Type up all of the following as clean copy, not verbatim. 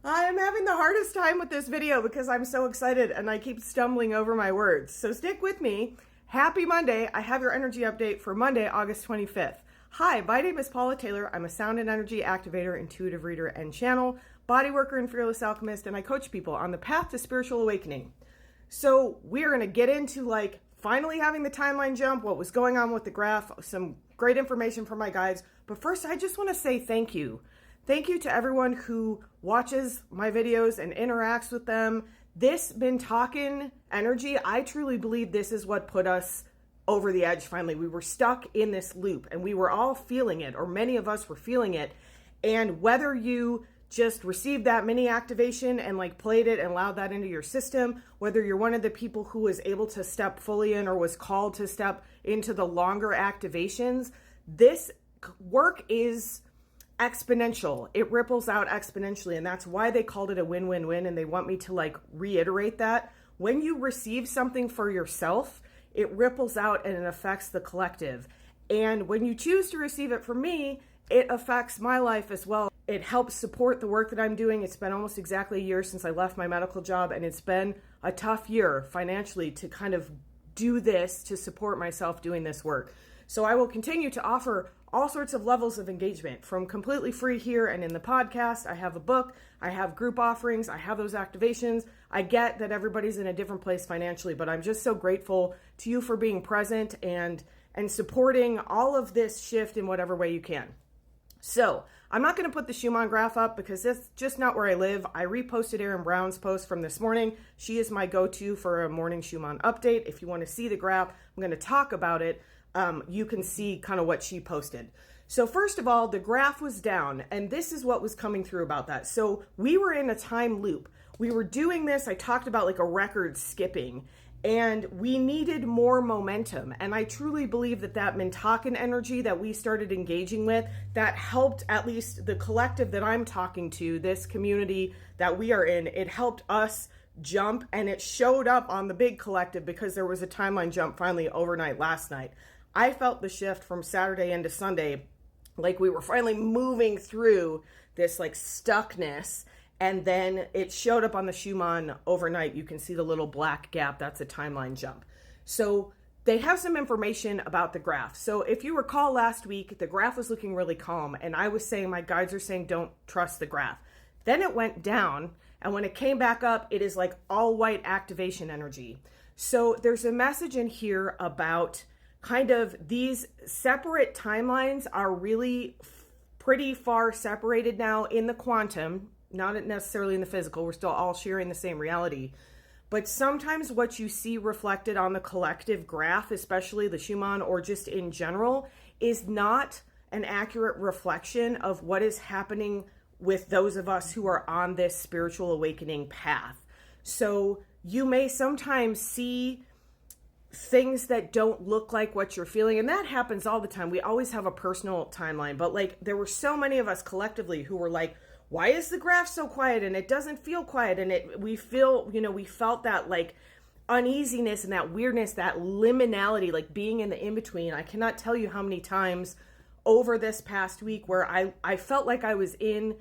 I'm having the hardest time with this video because I'm so excited and I keep stumbling over my words. So stick with me. Happy Monday. I have your energy update for Monday, August 25th. Hi, my name is Paula Taylor. I'm a sound and energy activator, intuitive reader, and channel, body worker, and fearless alchemist, and I coach people on the path to spiritual awakening. So we're going to get into finally having the timeline jump, what was going on with the graph, some great information from my guides. But first, I just want to say thank you. Thank you to everyone who watches my videos and interacts with them. This Been Talking energy, I truly believe this is what put us over the edge finally. We were stuck in this loop and we were all feeling it, or many of us were feeling it. And whether you just received that mini activation and played it and allowed that into your system, whether you're one of the people who was able to step fully in or was called to step into the longer activations, this work is exponential. It ripples out exponentially, and that's why they called it a win-win-win, and they want me to reiterate that. When you receive something for yourself, it ripples out and it affects the collective. And when you choose to receive it from me, it affects my life as well. It helps support the work that I'm doing. It's been almost exactly a year since I left my medical job, and it's been a tough year financially to kind of do this, to support myself doing this work. So I will continue to offer all sorts of levels of engagement, from completely free here and in the podcast. I have a book, I have group offerings, I have those activations. I get that everybody's in a different place financially, but I'm just so grateful to you for being present and supporting all of this shift in whatever way you can. So I'm not going to put the Schumann graph up because that's just not where I live. I reposted Erin Brown's post from this morning. She is my go-to for a morning Schumann update. If you want to see the graph, I'm going to talk about it. You can see kind of what she posted. So first of all, the graph was down, and this is what was coming through about that. So we were in a time loop. We were doing this. I talked about a record skipping, and we needed more momentum. And I truly believe that Mintakan energy that we started engaging with, that helped at least the collective that I'm talking to, this community that we are in, it helped us jump, and it showed up on the big collective because there was a timeline jump finally overnight last night. I felt the shift from Saturday into Sunday, we were finally moving through this stuckness, and then it showed up on the Schumann overnight. You can see the little black gap. That's a timeline jump. So they have some information about the graph. So if you recall last week, the graph was looking really calm, and I was saying, my guides are saying, don't trust the graph. Then it went down, and when it came back up, it is all white activation energy. So there's a message in here about kind of these separate timelines are really pretty far separated now in the quantum, not necessarily in the physical. We're still all sharing the same reality. But sometimes what you see reflected on the collective graph, especially the Schumann or just in general, is not an accurate reflection of what is happening with those of us who are on this spiritual awakening path. So you may sometimes see things that don't look like what you're feeling, and that happens all the time. We always have a personal timeline, but there were so many of us collectively who were why is the graph so quiet, and it doesn't feel quiet, and we felt that uneasiness and that weirdness, that liminality, being in the in-between. I cannot tell you how many times over this past week where I felt like I was in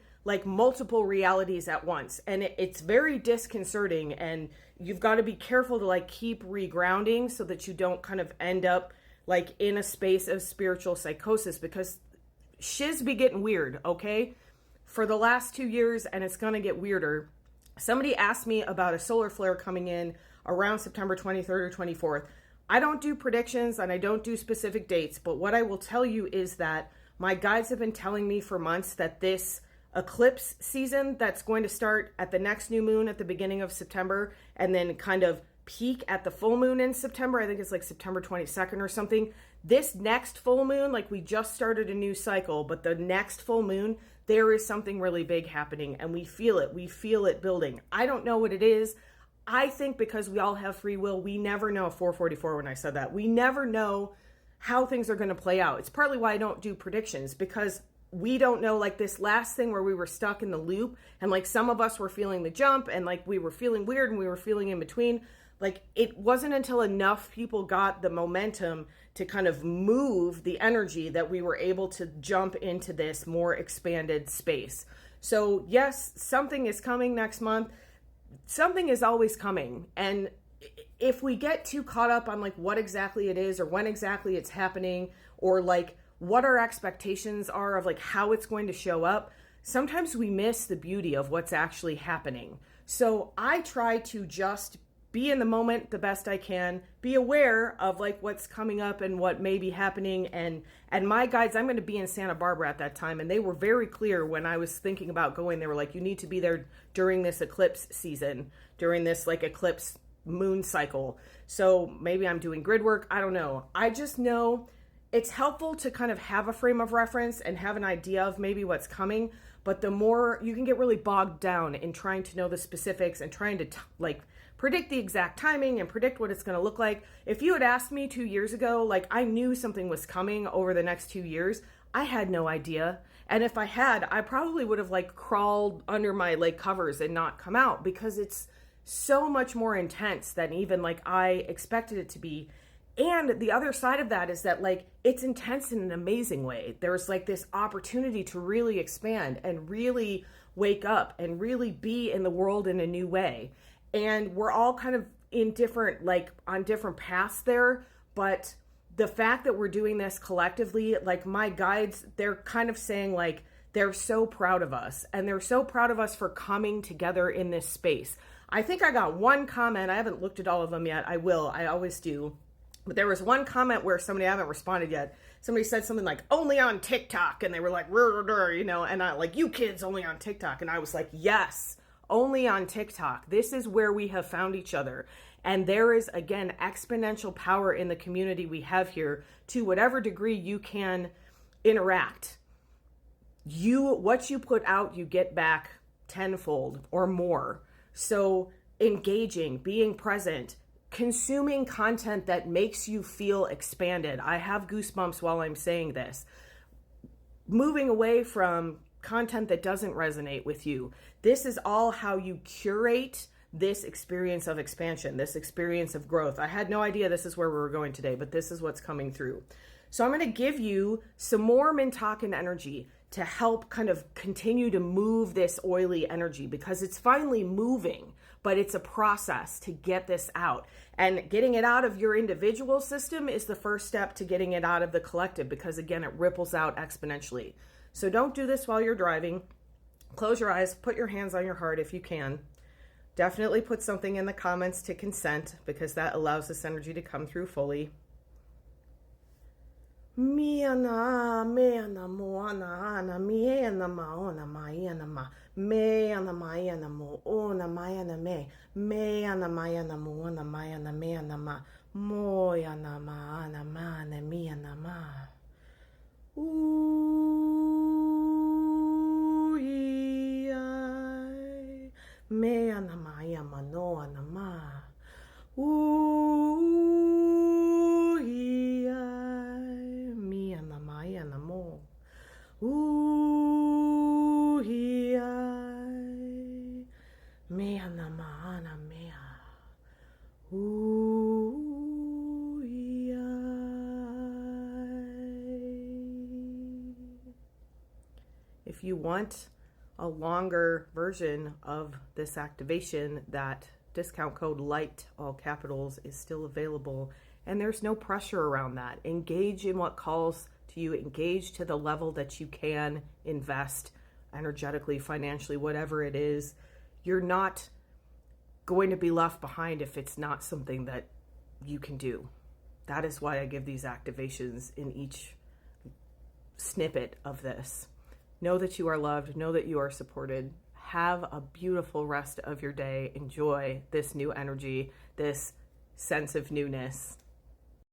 multiple realities at once, and it's very disconcerting, and you've got to be careful to keep regrounding so that you don't kind of end up in a space of spiritual psychosis, because shiz be getting weird, okay? For the last 2 years, and it's going to get weirder. Somebody asked me about a solar flare coming in around September 23rd or 24th. I don't do predictions and I don't do specific dates, but what I will tell you is that my guides have been telling me for months that this eclipse season that's going to start at the next new moon at the beginning of September and then kind of peak at the full moon in September. I think it's September 22nd or something. This next full moon, we just started a new cycle, but the next full moon, there is something really big happening, and we feel it. We feel it building. I don't know what it is. I think because we all have free will, we never know. 444 when I said that. We never know how things are going to play out. It's partly why I don't do predictions, because we don't know, this last thing where we were stuck in the loop, and some of us were feeling the jump, and we were feeling weird, and we were feeling in between. It wasn't until enough people got the momentum to kind of move the energy that we were able to jump into this more expanded space. So yes, something is coming next month. Something is always coming. And if we get too caught up on like what exactly it is or when exactly it's happening or like what our expectations are of like how it's going to show up, sometimes we miss the beauty of what's actually happening. So I try to just be in the moment the best I can, be aware of like what's coming up and what may be happening. And my guides, I'm going to be in Santa Barbara at that time. And they were very clear when I was thinking about going, they were like, you need to be there during this eclipse season, during this like eclipse moon cycle. So maybe I'm doing grid work. I don't know. I just know it's helpful to kind of have a frame of reference and have an idea of maybe what's coming. But the more you can get really bogged down in trying to know the specifics and trying to like predict the exact timing and predict what it's going to look like. If you had asked me 2 years ago, like I knew something was coming over the next 2 years, I had no idea. And if I had, I probably would have like crawled under my like covers and not come out because it's so much more intense than even like I expected it to be. And the other side of that is that like it's intense in an amazing way. There's like this opportunity to really expand and really wake up and really be in the world in a new way. And we're all kind of in different, like on different paths there. But the fact that we're doing this collectively, like my guides, they're kind of saying like, they're so proud of us and they're so proud of us for coming together in this space. I think I got one comment. I haven't looked at all of them yet. I will. I always do. But there was one comment where somebody, I haven't responded yet. Somebody said something like, only on TikTok. And they were like, you know, and I like, you kids only on TikTok. And I was like, yes, only on TikTok. This is where we have found each other. And there is, again, exponential power in the community we have here to whatever degree you can interact. What you put out, you get back tenfold or more. So engaging, being present, consuming content that makes you feel expanded. I have goosebumps while I'm saying this. Moving away from content that doesn't resonate with you. This is all how you curate this experience of expansion, this experience of growth. I had no idea this is where we were going today, but this is what's coming through. So I'm going to give you some more Mintakan energy to help kind of continue to move this oily energy because it's finally moving, but it's a process to get this out. And getting it out of your individual system is the first step to getting it out of the collective because, again, it ripples out exponentially. So don't do this while you're driving. Close your eyes, put your hands on your heart if you can. Definitely put something in the comments to consent because that allows this energy to come through fully. Miana, meana, moana, ana, miena, maona, maiana, ma, meana, maiana, moona, maiana, meana, maiana, moona, maiana, meana, ma, moyana, maana, mana, miana, ma. Ooh-ee-ay, meana, maia, manoa, na, ma. Ooh-ee-ay, miana, maia, na, mo. Ooh-ee-ay, meana, maana, mea. Ooh-ee-ay. If you want a longer version of this activation, that discount code LIGHT, all capitals, is still available. And there's no pressure around that. Engage in what calls to you. Engage to the level that you can invest energetically, financially, whatever it is. You're not going to be left behind if it's not something that you can do. That is why I give these activations in each snippet of this. Know that you are loved. Know that you are supported. Have a beautiful rest of your day. Enjoy this new energy, this sense of newness.